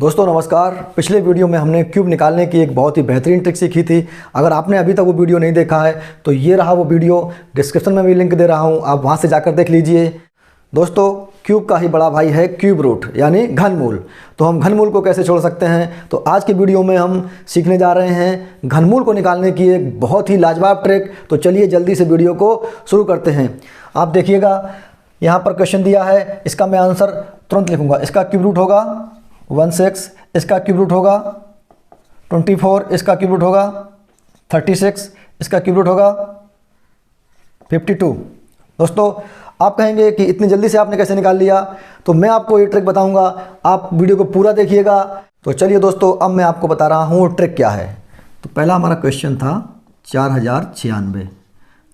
दोस्तों नमस्कार। पिछले वीडियो में हमने क्यूब निकालने की एक बहुत ही बेहतरीन ट्रिक सीखी थी। अगर आपने अभी तक वो वीडियो नहीं देखा है तो ये रहा वो वीडियो, डिस्क्रिप्शन में भी लिंक दे रहा हूँ, आप वहाँ से जाकर देख लीजिए। दोस्तों क्यूब का ही बड़ा भाई है क्यूब रूट यानी घनमूल। तो हम घनमूल को कैसे छोड़ सकते हैं, तो आज की वीडियो में हम सीखने जा रहे हैं घनमूल को निकालने की एक बहुत ही लाजवाब ट्रिक। तो चलिए जल्दी से वीडियो को शुरू करते हैं। आप देखिएगा यहाँ पर क्वेश्चन दिया है, इसका मैं आंसर तुरंत लिखूँगा। इसका क्यूब रूट होगा 16, इसका क्यूब रूट होगा 24, इसका क्यूब रूट होगा 36, इसका क्यूब रूट होगा 52। दोस्तों आप कहेंगे कि इतनी जल्दी से आपने कैसे निकाल लिया, तो मैं आपको ये ट्रिक बताऊंगा, आप वीडियो को पूरा देखिएगा। तो चलिए दोस्तों अब मैं आपको बता रहा हूँ ट्रिक क्या है। तो पहला हमारा क्वेश्चन था 4096।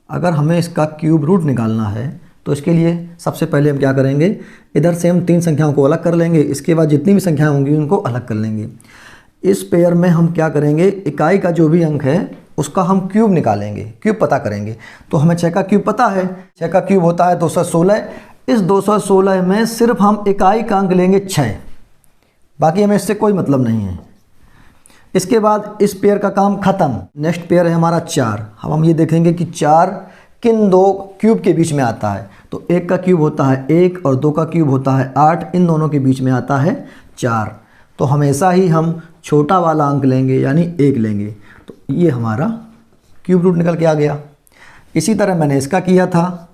अगर हमें इसका क्यूब रूट निकालना है तो इसके लिए सबसे पहले हम क्या करेंगे, इधर से हम 3 संख्याओं को अलग कर लेंगे। इसके बाद जितनी भी संख्याएं होंगी उनको अलग कर लेंगे। इस पेयर में हम क्या करेंगे, इकाई का जो भी अंक है उसका हम क्यूब निकालेंगे, क्यूब पता करेंगे। तो हमें 6 का क्यूब पता है, 6 का क्यूब होता है 216। इस 216 में सिर्फ हम इकाई का अंक लेंगे 6, बाकी हमें इससे कोई मतलब नहीं है। इसके बाद इस पेयर का काम ख़त्म। नेक्स्ट पेयर है हमारा 4। अब हम ये देखेंगे कि 4 किन 2 क्यूब के बीच में आता है। तो 1 का क्यूब होता है 1 और 2 का क्यूब होता है 8, इन दोनों के बीच में आता है 4। तो हमेशा ही हम छोटा वाला अंक लेंगे यानी 1 लेंगे। तो ये हमारा क्यूब रूट निकल के आ गया। इसी तरह मैंने इसका किया था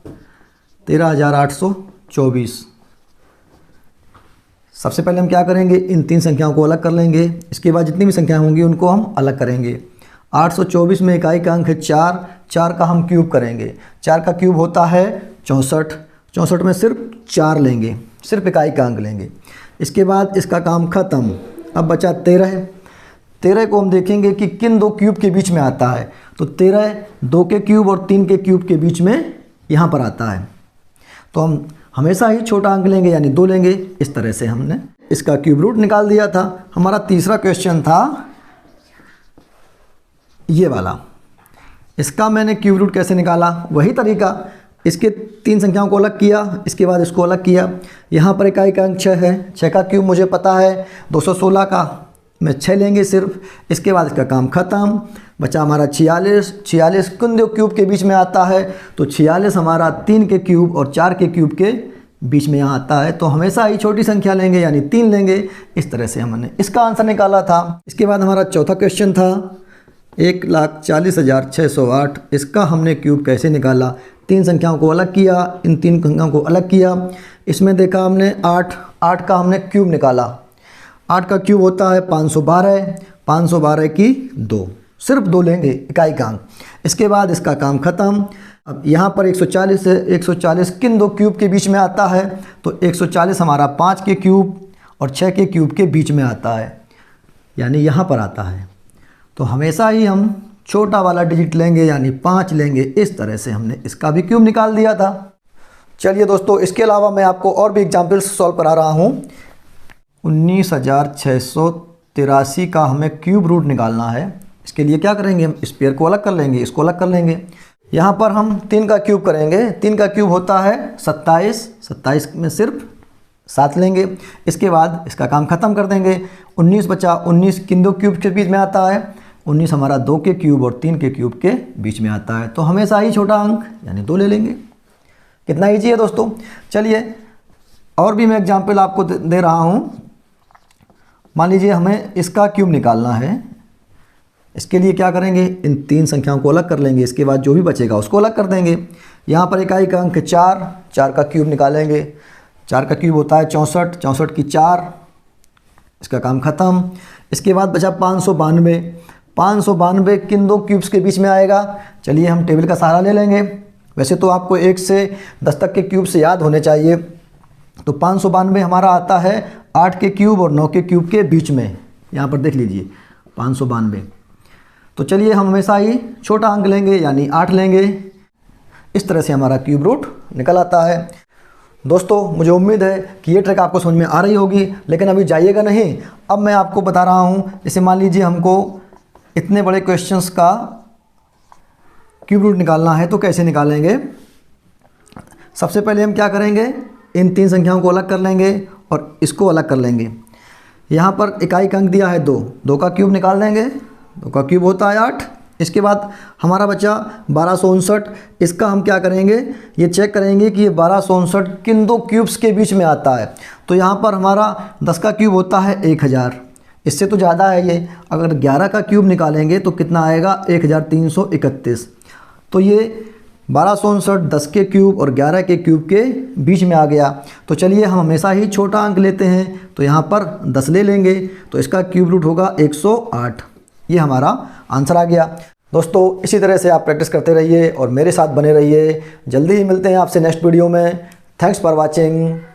13824। सबसे पहले हम क्या करेंगे, इन 3 संख्याओं को अलग कर लेंगे। इसके बाद जितनी भी संख्याएं होंगी उनको हम अलग करेंगे। 824 में इकाई का अंक है 4, 4 का हम क्यूब करेंगे। 4 का क्यूब होता है 64, 64 में सिर्फ 4 लेंगे, सिर्फ इकाई का अंक लेंगे। इसके बाद इसका काम ख़त्म। अब बचा 13। 13 को हम देखेंगे कि किन 2 क्यूब के बीच में आता है। तो 13 2 के क्यूब और 3 के क्यूब के बीच में यहाँ पर आता है। तो हम हमेशा ही छोटा अंक लेंगे यानी 2 लेंगे। इस तरह से हमने इसका क्यूब रूट निकाल दिया था। हमारा तीसरा क्वेश्चन था ये वाला। इसका मैंने क्यूब रूट कैसे निकाला, वही तरीका। इसके 3 संख्याओं को अलग किया, इसके बाद इसको अलग किया। यहाँ पर इकाई का अंक 6 है, 6 का क्यूब मुझे पता है 216 का, मैं 6 लेंगे सिर्फ। इसके बाद इसका काम ख़त्म। बचा हमारा 46। 46 किन 2 क्यूब के बीच में आता है, तो 46 हमारा 3 के क्यूब और 4 के क्यूब के बीच में यहाँ आता है। तो हमेशा ही छोटी संख्या लेंगे यानी 3 लेंगे। इस तरह से हमने इसका आंसर निकाला था। इसके बाद हमारा चौथा क्वेश्चन था 1,40,608। इसका हमने क्यूब कैसे निकाला, 3 संख्याओं को अलग किया, इन 3 संख्याओं को अलग किया। इसमें देखा हमने 8 का हमने क्यूब निकाला। 8 का क्यूब होता है 512, 512 की 2, सिर्फ 2 लेंगे इकाई का अंक। इसके बाद इसका काम ख़त्म। अब यहाँ पर 140 है, 140 किन 2 क्यूब के बीच में आता है, तो 140 हमारा 5 के क्यूब और 6 के क्यूब के बीच में आता है, यानी यहाँ पर आता है। तो हमेशा ही हम छोटा वाला डिजिट लेंगे यानी 5 लेंगे। इस तरह से हमने इसका भी क्यूब निकाल दिया था। चलिए दोस्तों इसके अलावा मैं आपको और भी एग्जाम्पल्स सॉल्व करा रहा हूँ। 19,683 का हमें क्यूब रूट निकालना है। इसके लिए क्या करेंगे, हम इस पेयर को अलग कर लेंगे, इसको अलग कर लेंगे। यहाँ पर हम 3 का क्यूब करेंगे। 3 का क्यूब होता है 27, 27 में सिर्फ 7 लेंगे। इसके बाद इसका काम ख़त्म कर देंगे। 19 बचा, 19 किन 2 क्यूब के बीच में आता है, 19 हमारा 2 के क्यूब और 3 के क्यूब के बीच में आता है। तो हमेशा ही छोटा अंक यानी 2 ले लेंगे। कितना ईजी है दोस्तों। चलिए और भी मैं एग्जाम्पल आपको दे रहा हूँ। मान लीजिए हमें इसका क्यूब निकालना है। इसके लिए क्या करेंगे, इन 3 संख्याओं को अलग कर लेंगे। इसके बाद जो भी बचेगा उसको अलग कर देंगे। यहाँ पर इकाई का अंक 4, 4 का क्यूब निकालेंगे। 4 का क्यूब होता है 64, 64 की 4, इसका काम ख़त्म। इसके बाद बचा 592। 592 किन 2 क्यूब्स के बीच में आएगा, चलिए हम टेबल का सहारा ले लेंगे। वैसे तो आपको 1 से 10 तक के क्यूब से याद होने चाहिए। तो 592 हमारा आता है 8 के क्यूब और 9 के क्यूब के बीच में। यहाँ पर देख लीजिए 592। तो चलिए हम हमेशा ही छोटा अंक लेंगे यानी 8 लेंगे। इस तरह से हमारा क्यूब रूट निकल आता है। दोस्तों मुझे उम्मीद है कि ये ट्रिक आपको समझ में आ रही होगी, लेकिन अभी जाइएगा नहीं। अब मैं आपको बता रहा हूँ, जैसे मान लीजिए हमको इतने बड़े क्वेश्चंस का क्यूब रूट निकालना है तो कैसे निकालेंगे। सबसे पहले हम क्या करेंगे, इन 3 संख्याओं को अलग कर लेंगे और इसको अलग कर लेंगे। यहाँ पर इकाई का अंक दिया है 2, 2 का क्यूब निकाल देंगे, 2 का क्यूब होता है 8। इसके बाद हमारा बचा 1259। इसका हम क्या करेंगे, ये चेक करेंगे कि ये 1259 किन दो क्यूब्स के बीच में आता है। तो यहाँ पर हमारा 10 का क्यूब होता है 1000, इससे तो ज़्यादा है ये। अगर 11 का क्यूब निकालेंगे तो कितना आएगा, 1331। तो ये 1259 10 के क्यूब और 11 के क्यूब के बीच में आ गया। तो चलिए हम हमेशा ही छोटा अंक लेते हैं, तो यहाँ पर 10 ले लेंगे, तो इसका क्यूब रूट होगा 108। ये हमारा आंसर आ गया। दोस्तों इसी तरह से आप प्रैक्टिस करते रहिए और मेरे साथ बने रहिए। जल्दी ही मिलते हैं आपसे नेक्स्ट वीडियो में। Thanks for watching.